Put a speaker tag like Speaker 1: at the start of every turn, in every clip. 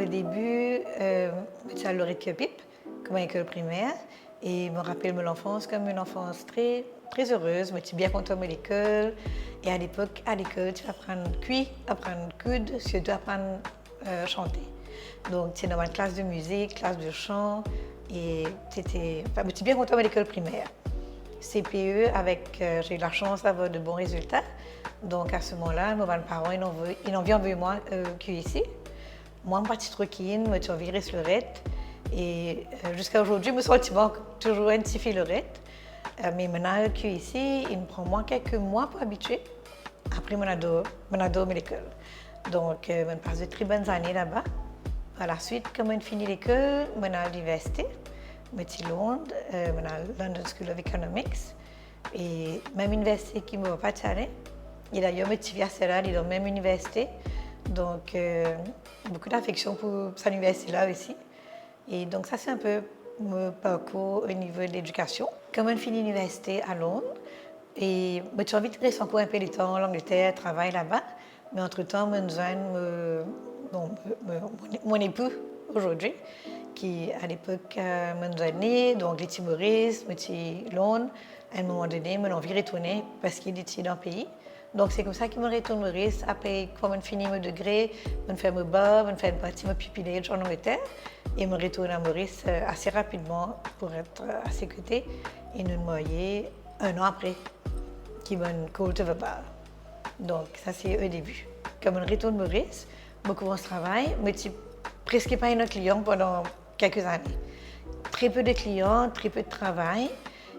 Speaker 1: au début, j'étais à Lorette Pipe, comme à l'école primaire, et je me rappelle mon enfance comme une enfance très, très heureuse. Je suis bien contente de l'école. Et à l'époque, à l'école, tu vas apprendre cuire, apprendre coudre, surtout apprendre chanter. Donc, c'est dans ma classe de musique, classe de chant, et je suis bien contente de l'école primaire. CPE, j'ai eu la chance d'avoir de bons résultats. Donc, à ce moment-là, mes parents, ils ont vu envoyer moi QIC. Moi, je suis trop keen, je suis envie de Lorette. Et jusqu'à aujourd'hui, je me sens toujours un petit fille Lorette. Mais maintenant, QIC, il me prend moins quelques mois pour habituer. Après, je adore l'école. Donc, je passe de très bonnes années là-bas. Par la suite, quand je finis l'école, je suis à l'université. Je suis à Londres, je suis à London School of Economics. Et même université qui ne m'a pas tiré. Et d'ailleurs, je suis à dans la même université. Donc, beaucoup d'affection pour cette université-là aussi. Et donc, ça, c'est un peu mon parcours au niveau de l'éducation. Quand je finis l'université à Londres, et j'ai envie de rester encore un peu de temps en Angleterre, travailler là-bas. Mais entre-temps, mon époux aujourd'hui, qui à l'époque m'a né, donc les Maurice, Londres, à un moment donné, m'a envie de retourner parce qu'il était dans le pays. Donc c'est comme ça qu'il me retourne Maurice. Après, quand je finis mon degré, je fais mon bar, je fais une partie de mon pupillage en Angleterre et me retourne à Maurice assez rapidement pour être à ses côtés et nous marier un an après, qui m'a une cold of a bar. Donc ça c'est au début. Comme je retourne Maurice, je commence le travail, mais je suis presque pas un client pendant quelques années. Très peu de clients, très peu de travail.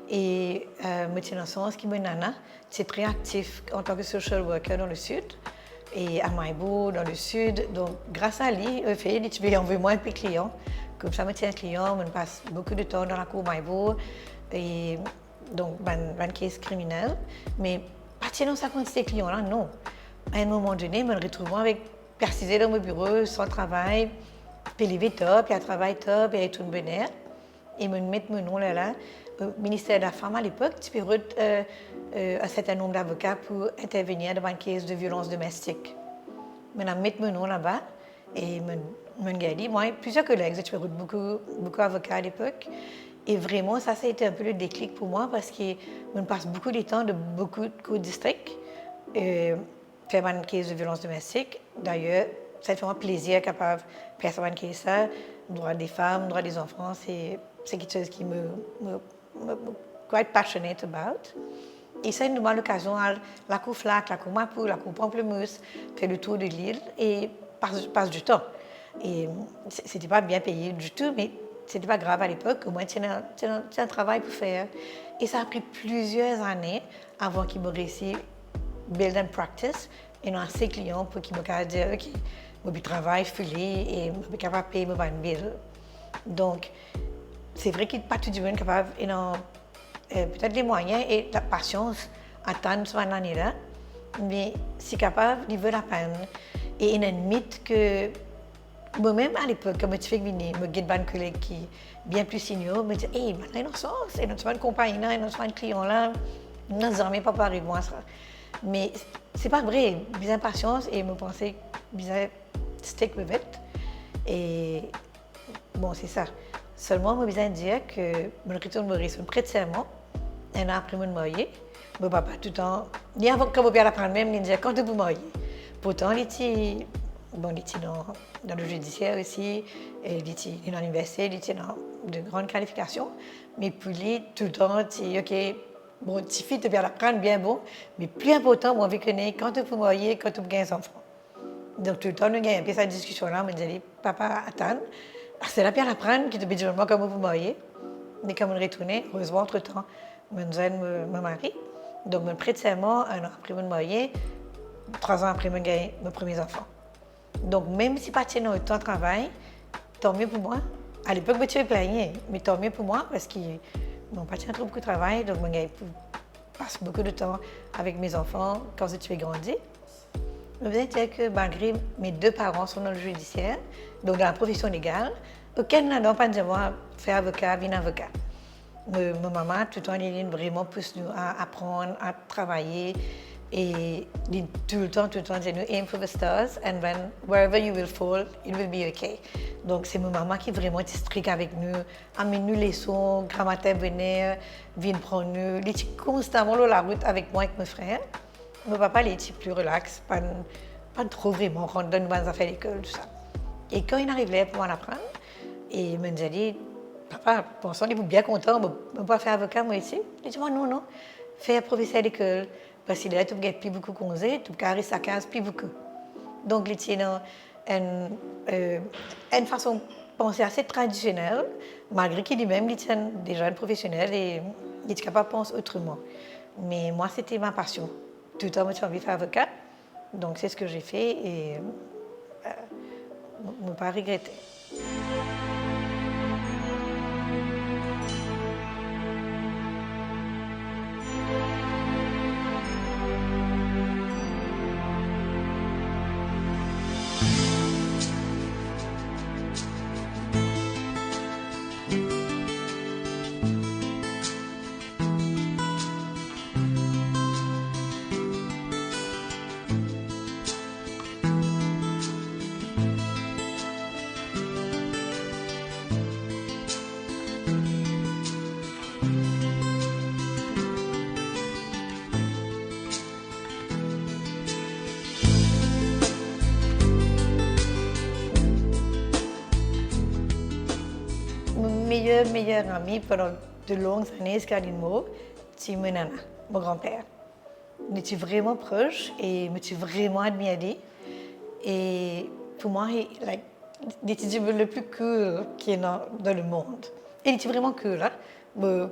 Speaker 1: Et je suis dans le sens que mon nana, c'est très actif en tant que social worker dans le sud et à Maïbo dans le sud. Donc, grâce à lui, tu peux envoyer moins de clients. Comme ça, je tiens un client, je passe beaucoup de temps dans la cour Maïbo. Et donc, une caisse criminelle. Mais pas dans sa quantité de clients-là, non. À un moment donné, je me retrouve avec persisé dans mon bureau, sans travail, puis lever top, puis à travail top, puis tout bonne air. Et me mettre mon nom là, au ministère de la Femme à l'époque, tu peux un certain nombre d'avocats pour intervenir dans une caisse de violence domestique. Maintenant, mettre mon nom là-bas et me dit, moi, plusieurs collègues, tu peux beaucoup d'avocats à l'époque. Et vraiment, ça a été un peu le déclic pour moi parce que je passe beaucoup de temps de beaucoup de cours districts, faire une caisse de violence domestique. D'ailleurs, ça fait un plaisir capable de faire une caisse ça, droit des femmes, droit des enfants, c'est quelque chose qui me quite passionate about. Et ça nous donne l'occasion à la cour Flac, la cour Mapou, la cour Pamplemousse, faire le tour de l'île et passe du temps. Et c'était pas bien payé du tout, mais c'était pas grave à l'époque. Au moins, tu as un travail pour faire. Et ça a pris plusieurs années avant qu'il me réussisse build and practice et non assez clients pour qu'ils me dire ok, je travaille filé et je suis capable de payer mon bill. Donc, c'est vrai qu'il n'y a pas tout le monde capable et peut-être les moyens et la patience à attendre cette année-là, mais si capable, il veut la peine. Et il y a un mythe que moi-même à l'époque, quand je suis venue, je guide un collègue qui est bien plus senior, me dit hey, maintenant, il y a une compagnie, il y a un client là, nous n'avons pas parlé de moi. Mais c'est pas vrai, j'ai patience et je pensais que stick with it. Et bon, c'est ça. Seulement, je besoin de dire que je retourne Maurice, je prête serment, un an après mon mariage. Mon papa, tout le temps, ni avant que je puisse apprendre même, il disait quand vous mariez. Pourtant, il était dans le judiciaire aussi, il était dans l'université, il était dans de grandes qualifications. Mais pour lui, tout le temps, il dit ok, bon, petit fille, tu bien l'apprendre, bien bon, mais plus important, moi, je connais quand vous mariez, quand vous avez des enfants. Donc, tout le temps, nous avons un peu cette discussion-là, on me dit papa, attends. C'est la pierre à prendre qui te dit vraiment comment vous mariez. Mais comme on retournait, heureusement, entre-temps, je me marie. Donc, je prête serment un an après mon mariage, 3 ans après mes premiers enfants. Donc, même si pas de temps de travail, tant mieux pour moi. À l'époque, je me plaignais, mais tant mieux pour moi parce qu'ils n'ont pas trop beaucoup de travail. Donc, je passe beaucoup de temps avec mes enfants quand je suis grandi. Je veux dire que malgré mes 2 parents sont dans le judiciaire, donc dans la profession légale, aucun n'a pas dit moi faire avocat, venir avocat. Ma maman, tout le temps, elle vraiment pousse nous à apprendre, à travailler. Et tout le temps, nous aim for the stars and when wherever you will fall, it will be okay. Donc c'est ma maman qui est vraiment strict avec nous, amène nous les sons, grammaire venir, vient prendre nous, il est constamment sur la route avec moi et avec mes frères. Mon papa il est plus relax, pas trop vraiment rentrer dans nos affaires d'école tout ça. Et quand il arrivait pour m'en apprendre, il me dit papa, pensons, il est bien content, je ne pas faire avocat moi ici. Il dit non, faire professeur d'école. Parce que là, tu ne plus beaucoup de congés, tu peux sa case plus beaucoup. Donc, il y a une façon de penser assez traditionnelle, malgré qu'il lui-même est déjà un professionnel et il est capable de penser autrement. Mais moi, c'était ma passion. Tout le temps, j'ai envie de faire avocat. Donc, c'est ce que j'ai fait et je ne pas regretter. Meilleur ami pendant de longues années, Scalino, c'est mon nana, mon grand-père. On était vraiment proches et je suis vraiment admirée. Et pour moi, il était le plus cool qui est dans le monde. Il était vraiment cool. Hein? Moi,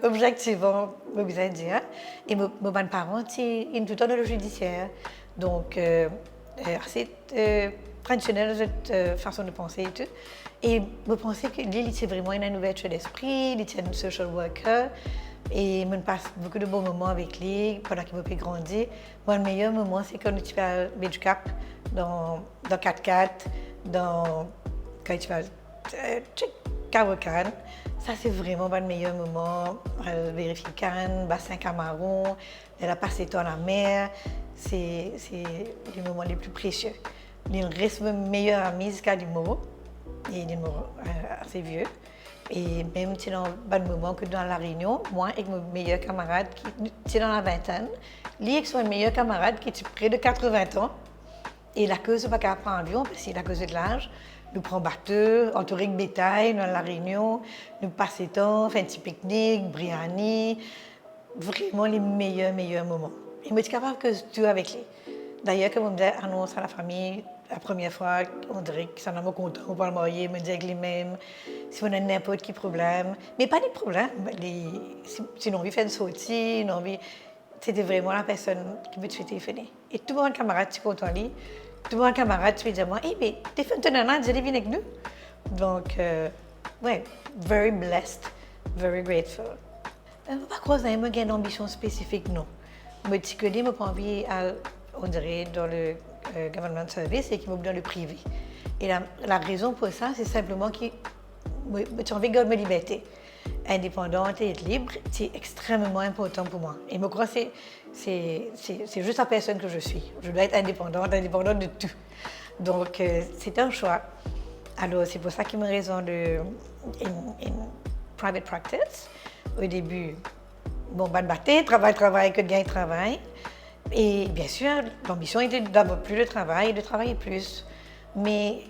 Speaker 1: objectivement, je vous dire. Et mes parents étaient tout dans le judiciaire. Donc, assez traditionnelle cette façon de penser et tout. Et je pensais que lui, il était vraiment une ouverture d'esprit, il était un social worker. Et je passe beaucoup de bons moments avec lui pendant qu'il m'a fait grandir. Moi, le meilleur moment, c'est quand tu vas à Beach-Cap, dans 4x4, quand tu vas à Carocan. Ça, c'est vraiment le meilleur moment. Vérifier Cannes, bassin Camaron, elle a passé temps à la mer. C'est les moments les plus précieux. Il reste mon meilleur ami jusqu'à l'humour. Il est assez vieux. Et même dans un bon moment que dans la Réunion, moi et mon meilleur camarade qui est dans la vingtaine, lui et son meilleur camarade qui est près de 80 ans, et la cause pas qu'à prendre avion parce qu'il a cause de l'âge, nous prenons bateau, entouré de bétail dans la Réunion, nous passons temps, fait un petit pique-nique, biryani, vraiment les meilleurs moments. Et je suis capable que tout avec lui. D'ailleurs, comme on me dit, annonce à la famille, la première fois, on dirait que ça n'a pas content, on va le marier, me dire avec lui-même, si on a n'importe quel problème. Mais pas des problèmes. Si on a envie de faire une sortie, c'était vraiment la personne qui veut te téléphoner. Et tout mon camarade, tu es content de lui. Tout mon camarade, tu veux dire, hey, mais t'es fait un an, tu viens avec nous. Donc, ouais, very blessed, very grateful. Pas croire que j'ai une ambition spécifique, non. Mais si que je n'ai pas envie, on dirait, dans le government service et qui me dans le privé. Et la raison pour ça, c'est simplement que j'ai envie de garder ma liberté. Indépendante et être libre, c'est extrêmement important pour moi. Et je crois que c'est juste la personne que je suis. Je dois être indépendante de tout. Donc, c'est un choix. Alors, c'est pour ça qu'il me raison de private practice. Au début, bon, travail, que de gagner travail. Et bien sûr, l'ambition était d'avoir plus de travailler plus. Mais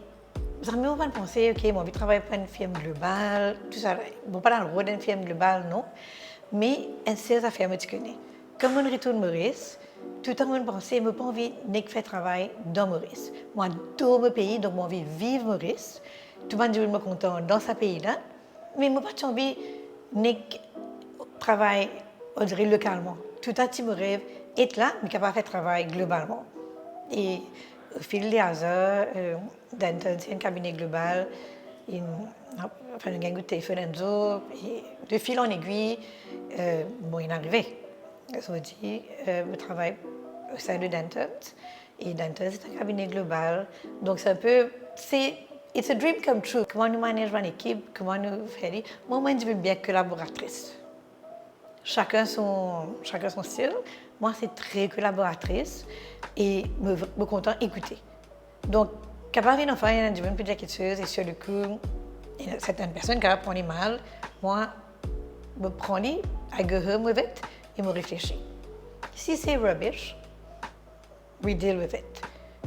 Speaker 1: jamais on va penser, OK, j'ai envie de travailler pour une firme globale, tout ça. Bon, pas dans le rôle d'une firme globale, non. Mais une seule affaire, je connais. Comme on retourne Maurice, tout le temps, on pensait, je n'ai pas envie de faire travail dans Maurice. Moi, dans mon pays, donc j'ai envie de vivre Maurice. Tout le monde est content dans ce pays-là. Mais je n'ai pas envie de travailler, on dirait, localement. Tout le temps, je rêve être là, mais capable de faire travail globalement. Et au fil des hasards, c'est un cabinet global, il a un de téléphone et de fil en aiguille, bon, il est arrivé. Ça veut dire, je travaille au sein de Denton, et Denton, c'est un cabinet global. Donc, c'est un peu, it's a dream come true. Comment nous manageons une équipe, comment nous faisons. Moi, je veux bien collaboratrice. Chacun son style. Moi, c'est très collaboratrice et me content écouter. Donc, capable d'enfant, il y a des gens plus inquiétueux et sur le coup, il y a certaines personnes qui prennent les mal. Moi, je prends les, je me vite et me réfléchis. Si c'est rubbish, we deal with it.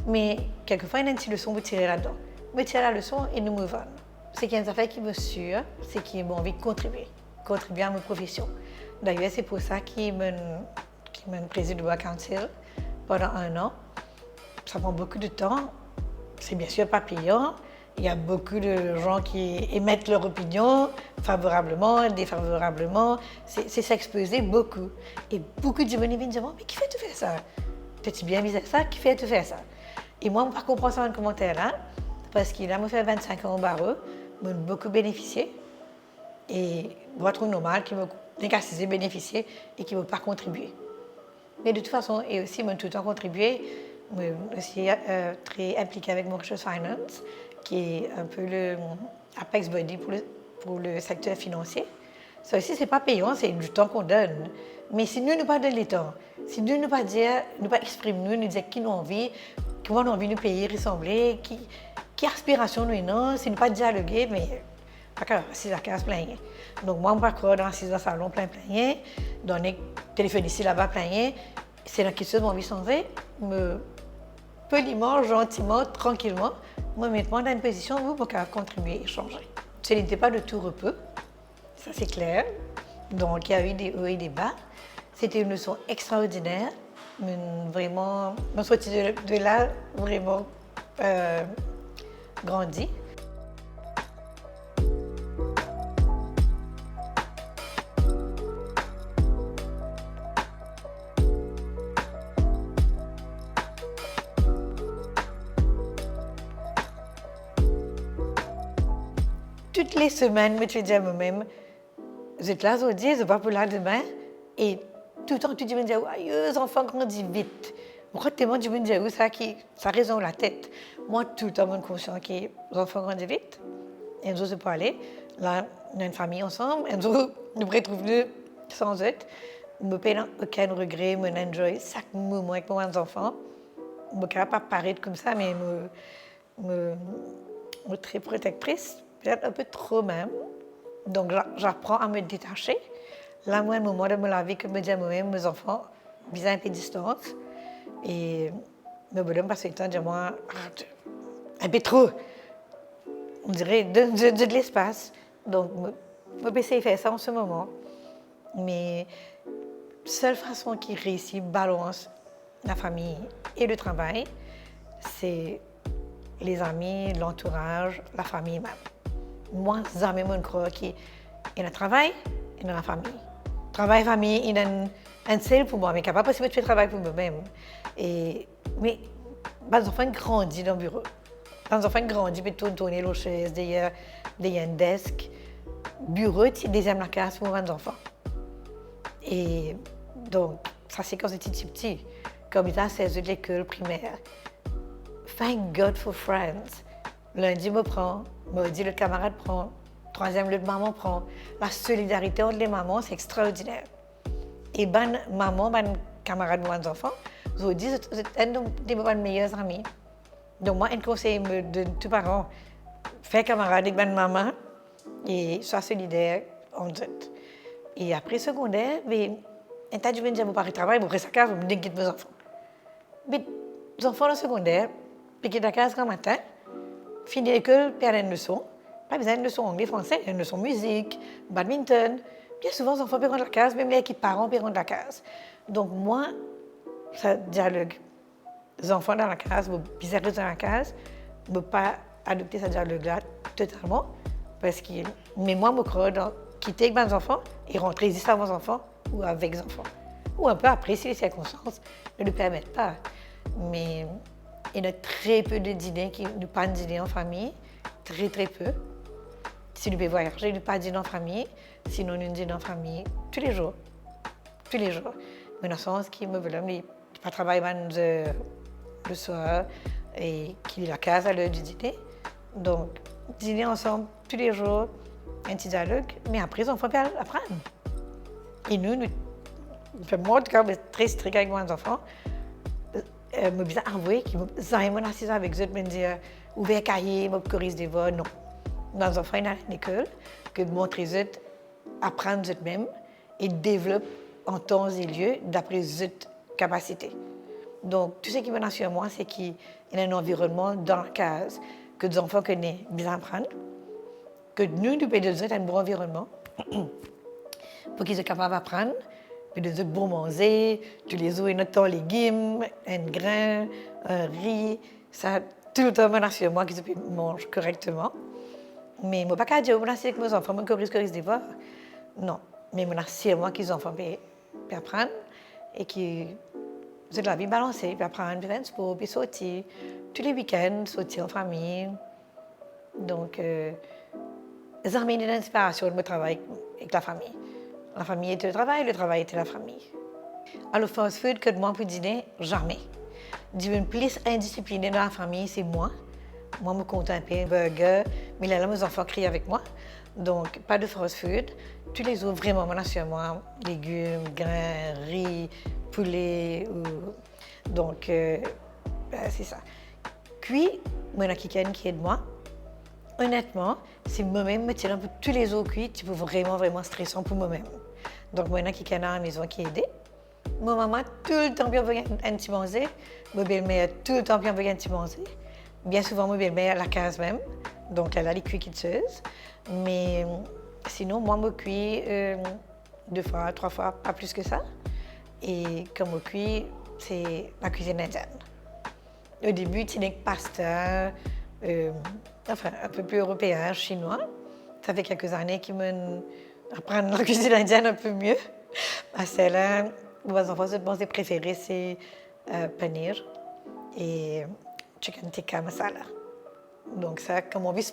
Speaker 1: Mais quelquefois, il y a une petite leçon pour tirer là-dedans. Me tirer la leçon et nous move on. C'est qu'il y a une affaire qui me suit, c'est qu'il m'a envie de contribuer à ma profession. D'ailleurs, c'est pour ça qu'il me préside au Council pendant 1 an. Ça prend beaucoup de temps. C'est bien sûr pas payant. Il y a beaucoup de gens qui émettent leur opinion favorablement, défavorablement. C'est s'exposer beaucoup. Et beaucoup de gens viennent me dire « Mais qui fait tout faire ça? T'es-tu bien mis à ça? Qui fait tout faire ça? » Et moi, je ne comprends pas ça dans le commentaire là, parce qu'il a fait 25 ans au barreau, j'ai beaucoup bénéficié. Et je trouve normal qu'il m'ait assez bénéficié et qu'il ne m'a pas contribué. Mais de toute façon, et aussi, m'a tout le temps contribué. Je suis aussi très impliquée avec Mauritius Finance, qui est un peu le Apex Body pour le secteur financier. Ça aussi, ce n'est pas payant, c'est du temps qu'on donne. Mais si nous ne pas donner le temps, si nous ne pas dire, nous pas exprimer, nous dire qui nous envie, comment on a envie de nous payer, ressembler, qui aspiration nous non, si nous pas dialoguer, mais pas grave, 6 à 15 plein. Donc moi, je ne pas croire dans 6 dans le salon plein, dans les téléphones ici, là-bas plein. C'est dans quelque chose que j'ai envie de changer, me poliment, gentiment, tranquillement, me mettre dans une position où pour contribuer et changer. Ce n'était pas de tout repos, ça c'est clair. Donc il y a eu des hauts et des bas. C'était une leçon extraordinaire. Vraiment, je suis sortie de là vraiment grandi. Toutes les semaines, je dis à moi-même, je suis là aujourd'hui, je ne vais pas pour là demain. Et tout le temps, tu dis, les enfants grandissent vite. Pourquoi tellement tu me dis, ça résonne la tête. Moi, tout le temps, je suis conscient que les enfants grandissent vite. Et nous, je peux aller. Là, on a une famille ensemble. Et nous retrouvons sans eux. Je ne peux aucun regret, je enjoy chaque moment avec mes enfants. Je ne peux pas paraître comme ça, mais je suis très protectrice. Peut-être un peu trop même. Donc, j'apprends à me détacher. Là, moi, un moment de ma vie que je me dis à moi-même, mes enfants, bien un peu de distance. Et me bonhomme passe le temps de dire, moi, un peu trop. On dirait de l'espace. Donc, je vais essayer de faire ça en ce moment. Mais la seule façon qui réussit balance la famille et le travail, c'est les amis, l'entourage, la famille même. Moi, jamais je crois qu'il y a un travail et dans la famille. Travail, famille, il y a un seul pour moi, mais il n'est pas possible de faire travail pour moi-même. Mais les enfants grandissent dans le bureau. Les enfants grandissent, ils peuvent tourner les chaises, derrière un desk. Bureau, c'est deuxième la classe pour les enfants. Et donc, ça c'est quand j'étais petit. Comme ils ont 16 ans de l'école primaire. Thank God for friends. Lundi, me prend. Mardi, le camarade prend. Troisième, le maman prend. La solidarité entre les mamans, c'est extraordinaire. Et maman, camarade de mes enfants, je vous dis, c'est un de mes meilleurs amis. Donc moi, un conseil me donne tous parents, faire camarade avec ma maman et sois solidaire en fait. Et après secondaire, un tas de gens me disent, vous parlez de travail, vous restez à casa, vous me dites mes enfants. Mais les enfants en secondaire, puis qui sont à casa le matin, finissent l'école, perdent une leçon. Pas besoin de leçon anglais, français, une leçon musique, badminton. Bien souvent, les enfants perdent la case, même les parents perdent la case. Donc moi, ça dialogue. Les enfants dans la case, bizarre dans la case, je ne peux pas adopter ce dialogue-là totalement. Parce que, mais moi, je crois dans quitter avec mes enfants et rentrer ici avec mes enfants ou avec les enfants. Ou un peu après, si les circonstances ne le permettent pas. Mais il y a très peu de dîners qui ne pas dîner en famille, très très peu. Si nous pouvons voyager, nous pas dîner en famille, sinon nous dînons en famille tous les jours. Tous les jours. Mais dans le sens qui me veut pas travailler le soir et qu'il est à la casa à l'heure du dîner. Donc, dîner ensemble tous les jours, un petit dialogue, mais après, les enfants peuvent apprendre. Et nous Fait, moi, en tout cas, je suis très strict avec mes enfants. Je me suis avoué que je me suis avec eux, je me dis, ouvert cahier, je corrige des voix. Non. Mes enfants, ils sont à l'école, que de montrer eux, apprendre eux-mêmes et développer en temps et lieu d'après eux capacités. Donc, tout ce qui vient sur moi, c'est qu'il y a un environnement dans la case, que les enfants connaissent bien apprendre, que nous, nous pouvons donner un bon environnement pour qu'ils soient capables d'apprendre, puis de bon manger, tous les jours, notre légumes, un grain, un riz, ça, tout le temps sur moi qu'ils mangent correctement. Mais je ne peux pas dire que avec mes enfants, je corrige des voix. Non, mais je suis moi qu'ils enfants peuvent apprendre et qui c'est de la vie balancée, puis apprendre, puis faire un sport, puis sortir tous les week-ends, sortir en famille. Donc, ça m'a donné l'inspiration de me travailler avec la famille. La famille était le travail était la famille. Alors, fast food, que moi, pour dîner, jamais. Du plus indiscipliné dans la famille, c'est moi. Moi, je me compte un peu burger, mais là, mes enfants crient avec moi. Donc, pas de fast food. Tous les autres, vraiment, on a sur moi légumes, grains, riz, poulet. Donc, c'est ça. Puis, moi, il y a quelqu'un qui aide moi. Honnêtement, c'est moi-même me tirer un peu tous les autres cuits, c'est vraiment, vraiment stressant pour moi-même. Donc, moi, il y a quelqu'un à la maison qui aide. Ma maman, tout le temps, bien veut un petit manger. Ma belle-mère, tout le temps, bien veut un petit manger. Bien souvent, ma belle-mère, la case même. Donc, elle a les cuits qui tuent. Mais sinon, moi, je cuis 2 fois, 3 fois, pas plus que ça. Et comme je cuis, c'est la cuisine indienne. Au début, c'est pasta, enfin, un peu plus européen, chinois. Ça fait quelques années qu'ils m'apprennent la cuisine indienne un peu mieux. Celle-là, mes enfants, mes préférés, c'est paneer et chicken tikka masala. Donc ça, comme on dit,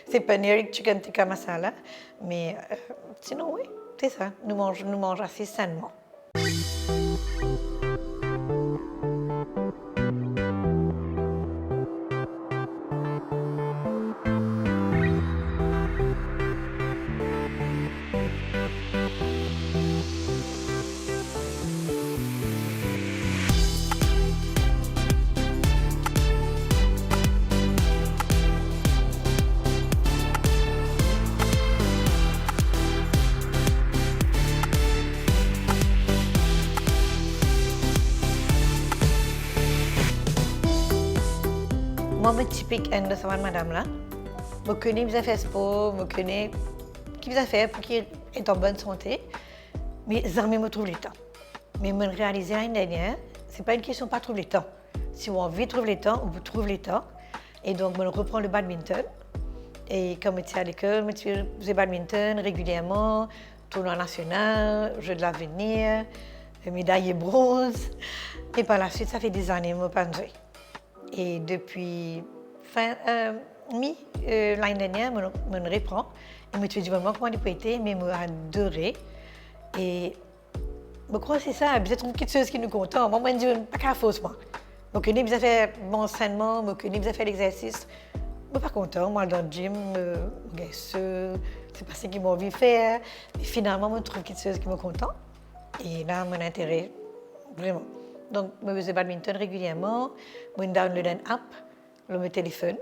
Speaker 1: c'est paneer et chicken tikka masala. Mais sinon, oui, c'est ça. Nous mangeons assez sainement. Moi, je suis typique de cette madame-là. Je connais bien faire sport, je connais qui bien faire pour qu'il est en bonne santé. Mais jamais me trouve le temps. Mais je réalisé l'année dernière, ce n'est pas une question de pas trouver le temps. Si on a envie de trouver le temps, on peut trouver le temps. Et donc, je reprends le badminton. Et comme je suis à l'école, je fais le badminton régulièrement, tournoi national, jeu de l'avenir, médaille bronze. Et par la suite, ça fait des années que je n'ai pas joué. Et depuis l'année dernière, je me reprends. Et je me suis dit vraiment comment il peut être, mais je m'ai adoré. Et je crois que c'est ça, peut-être une petite chose qui nous content. Moi, je me dis pas qu'à fausse, moi. Je connais bien faire mon entraînement, je connais bien faire l'exercice. Je ne suis pas content. Moi, dans le gym, c'est pas ce qu'ils m'ont envie de faire. Mais finalement, je trouve quelque chose qui me content. Et là, mon intérêt, vraiment. Donc, je fais badminton régulièrement. Je download une app, sur mon téléphone.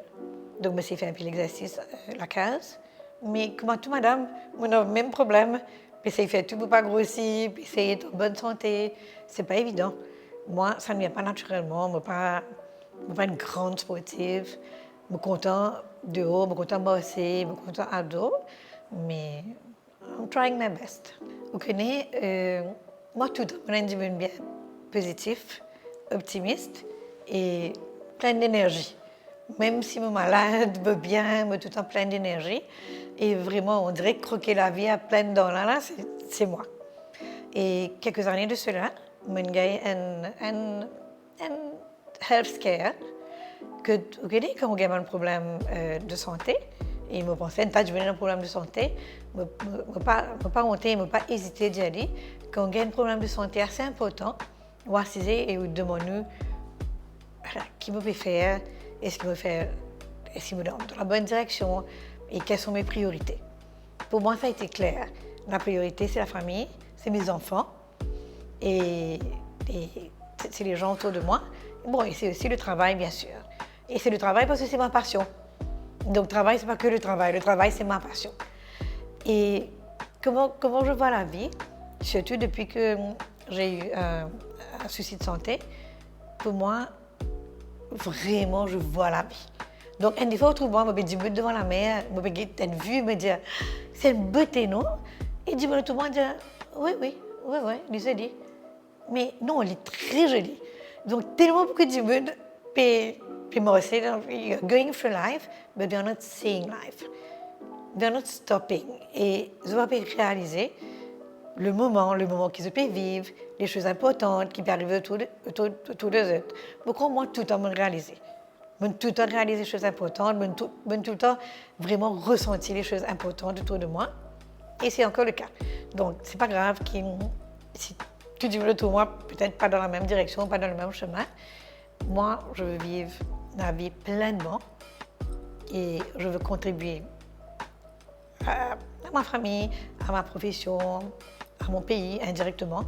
Speaker 1: Donc, je sais faire un peu l'exercice, la case. Mais comme tout, madame, on a le même problème. Essayer de faire tout pour ne pas grossir, essayer d'être en bonne santé. Ce n'est pas évident. Moi, ça ne vient pas naturellement. Je ne suis pas une grande sportive. Je suis content de haut, je suis content de bosser, je suis content à dos. Mais I'm trying my best. Vous connaissez, moi, tout le monde est bien positif, optimiste et plein d'énergie. Même si je suis malade, je suis bien, je suis tout le temps plein d'énergie. Et vraiment, on dirait que croquer la vie à plein dents, là, c'est moi. Et quelques années de cela, j'ai eu un health scare. Vous voyez, quand on a un problème de santé, et je pensais que j'ai un problème de santé, je ne pas honter, je ne pas hésiter d'y aller. Quand on a un problème de santé assez important, on s'assiser et on demande qui me peut faire, est-ce qu'il me donne dans la bonne direction et quelles sont mes priorités. Pour moi, ça a été clair. La priorité, c'est la famille, c'est mes enfants. et c'est les gens autour de moi. Bon, et c'est aussi le travail, bien sûr. Et c'est le travail parce que c'est ma passion. Donc, le travail, c'est pas que le travail, c'est ma passion. Et comment je vois la vie, surtout depuis que j'ai eu un souci de santé, pour moi, vraiment, je vois la vie. Donc, une fois, autrement, je me dis devant la mer, je me dis une vue, me dire, c'est une beauté, non? Et du tout le monde dit, oui, il se dit. Mais non, elle est très jolie. Donc, tellement beaucoup de monde peut me dire, you're going through life, but you're not seeing life. You're not stopping. Et je vais réaliser le moment qu'ils peuvent vivre, les choses importantes qui peuvent arriver autour des autres. Pourquoi moi, tout le temps, me réaliser? Tout le temps réaliser les choses importantes, tout le temps vraiment ressentir les choses importantes autour de moi. Et c'est encore le cas. Donc, c'est pas grave si tout le monde autour de moi, peut-être pas dans la même direction, pas dans le même chemin. Moi, je veux vivre ma vie pleinement et je veux contribuer à ma famille, à ma profession, à mon pays indirectement.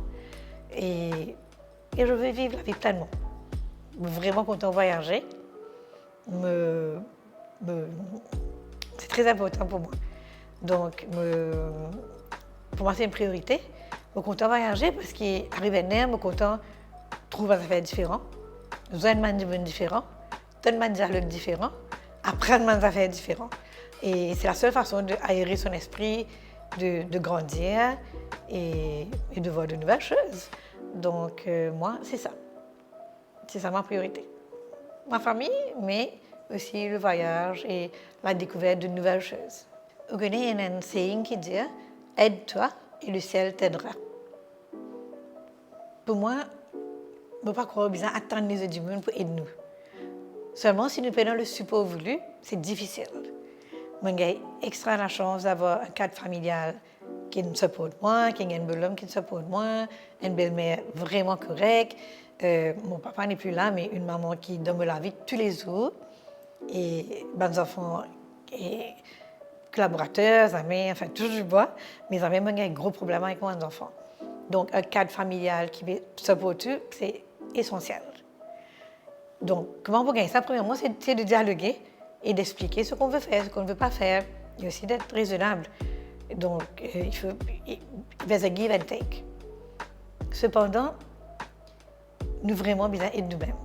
Speaker 1: Et je veux vivre la vie pleinement. Vraiment content de voyager. C'est très important pour moi. Donc, pour moi, c'est une priorité. Je suis content de voyager parce qu'arrive à Nerf, je suis content de trouver des affaires différentes, besoin de manger différents, de dialogue différents, apprendre des affaires différentes. Et c'est la seule façon d'aérer son esprit, de grandir et de voir de nouvelles choses. Donc, moi, c'est ça. C'est ça ma priorité. Ma famille, mais aussi le voyage et la découverte de nouvelles choses. Au Ghana, il y a un saying qui dit « Aide-toi et le ciel t'aidera ». Pour moi, je ne peux pas croire besoin d'attendre les autres du monde pour aider nous. Seulement, si nous prenons le support voulu, c'est difficile. J'ai extra la chance d'avoir un cadre familial qui me supporte moi, qui a un bel homme qui me supporte moi, une belle-mère vraiment correcte. Mon papa n'est plus là, mais une maman qui donne la vie tous les jours. Et mes enfants et collaborateurs, amis, enfin tout je vois. Mes amis ont un gros problème avec mes enfants. Donc un cadre familial qui me supporte, c'est essentiel. Donc comment on peut gagner ça? Premièrement, c'est de dialoguer et d'expliquer ce qu'on veut faire, ce qu'on ne veut pas faire, et aussi d'être raisonnable. Donc il faut there's a give and take. Cependant, nous vraiment besoin d'être nous-mêmes.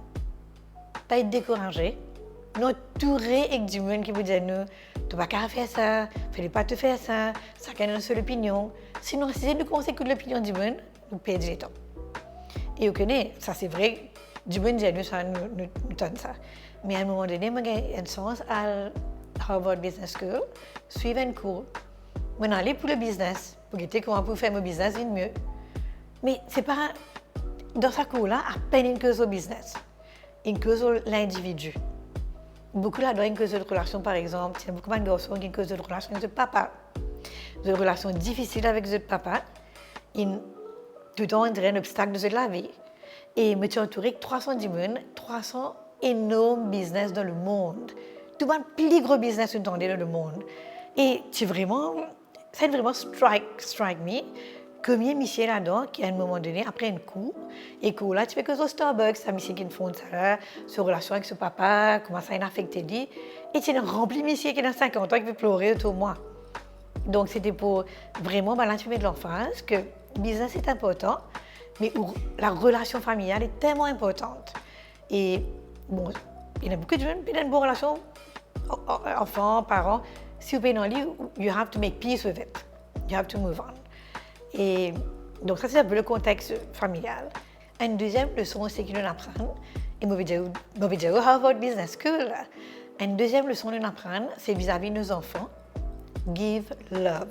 Speaker 1: Pas être découragé. Nous entourer avec du monde qui vous dit nous, tu vas pas faire ça, fallait pas te faire ça, ça a une seule opinion. Sinon, si nous commençons à écouter l'opinion du monde, nous perdons du temps. Et vous connaissez, ça c'est vrai, du monde dit nous, ça nous donne ça. Mais à un moment donné, j'ai un sens à Harvard Business School, suivre un cours. Je suis allée pour le business, pour voir comment pour faire mon business mieux. Mais c'est pas dans ce cours-là, à peine une cause au business, une cause sur l'individu. Beaucoup là-dedans, une cause de relation, par exemple, il y a beaucoup de garçons qui ont une cause de relation avec le papa, de relations difficiles avec le papa, tout le temps, on dirait un obstacle de la vie. Et je me suis entourée de 310 personnes, 300 énormes business dans le monde. Tout le plus gros business dans le monde. Et ça a vraiment strike me. Combien Michel là-dedans, qui à un moment donné, après un cours, et que là, tu fais que au Starbucks, ça Michel qui font ça, sa relation avec son papa, comment ça a affecté lui. Et tu rempli Michel qui a 50 ans, qui veut pleurer autour de moi. Donc, c'était pour vraiment balancer de l'emphase que le business est important, mais où la relation familiale est tellement importante. Et bon, il y a beaucoup de gens qui ont une bonne relation, enfants, parents. Si vous êtes dans le livre, you have to make peace with it. You have to move on. Et donc ça, c'est un peu le contexte familial. Une deuxième leçon aussi que nous apprenons, et je vais dire au Harvard Business School, une deuxième leçon que nous apprenons, c'est vis-à-vis de nos enfants, give love.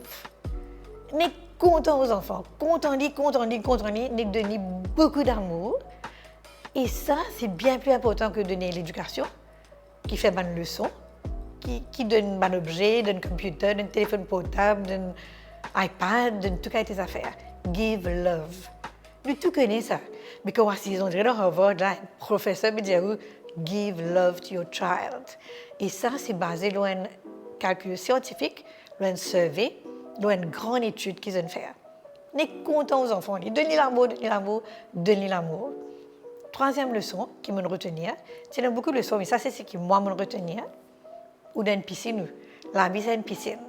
Speaker 1: Nous sommes contents aux enfants, contents nous donner beaucoup d'amour. Et ça, c'est bien plus important que donner l'éducation, qui fait une leçon, qui donne un objet, un computer, un téléphone portable, un iPad, de tout cas tes affaires. Give love. Nous tout connaissons ça. Mais quand on dirait dans Harvard, là, le professeur me dit give love to your child. Et ça, c'est basé sur un calcul scientifique, sur un survey, sur une grande étude qu'ils ont fait. On est content aux enfants. Donnez l'amour, donnez l'amour, donnez l'amour. Troisième leçon qui me retenir, c'est beaucoup de leçons, mais ça c'est ce qui moi me retenir. Ou dans une piscine, la vie c'est une piscine.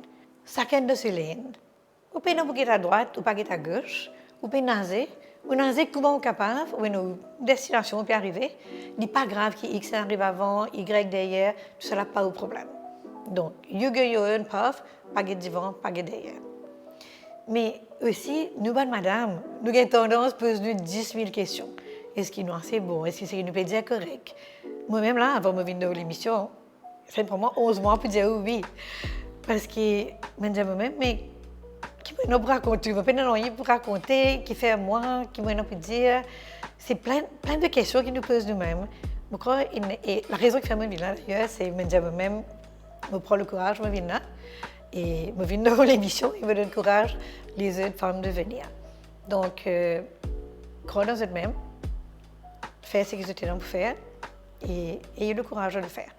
Speaker 1: Chacun de ses lignes. Ou peut nager à droite, ou pas à gauche, ou peut nager. Ou nager comment on est capable, ou une destination on peut arriver. Il n'est pas grave que X arrive avant, Y derrière, tout ça n'a pas de problème. Donc, you go your own path, pas de devant, pas de derrière. Mais aussi, nous, bonne madame, nous avons tendance à poser 10 000 questions. Est-ce qu'il nous c'est bon? Est-ce que nous peut dire correct? Moi-même, là, avant de venir de l'émission, c'est pour moi 11 mois pour dire oui. Parce que, je me dis moi-même, mais qui peut nous raconter? Je peux nous pour raconter, qui fait moi, qui peut nous dire. C'est plein de questions qui nous posent nous-mêmes. Et la raison qui fait que je viens là, d'ailleurs, c'est que je me dis moi-même, je prends le courage, je viens là. Et je viens dans l'émission et je donne courage les autres femmes de venir. Donc, croyez dans eux-mêmes, faites ce que vous êtes là pour faire et ayez le courage de le faire.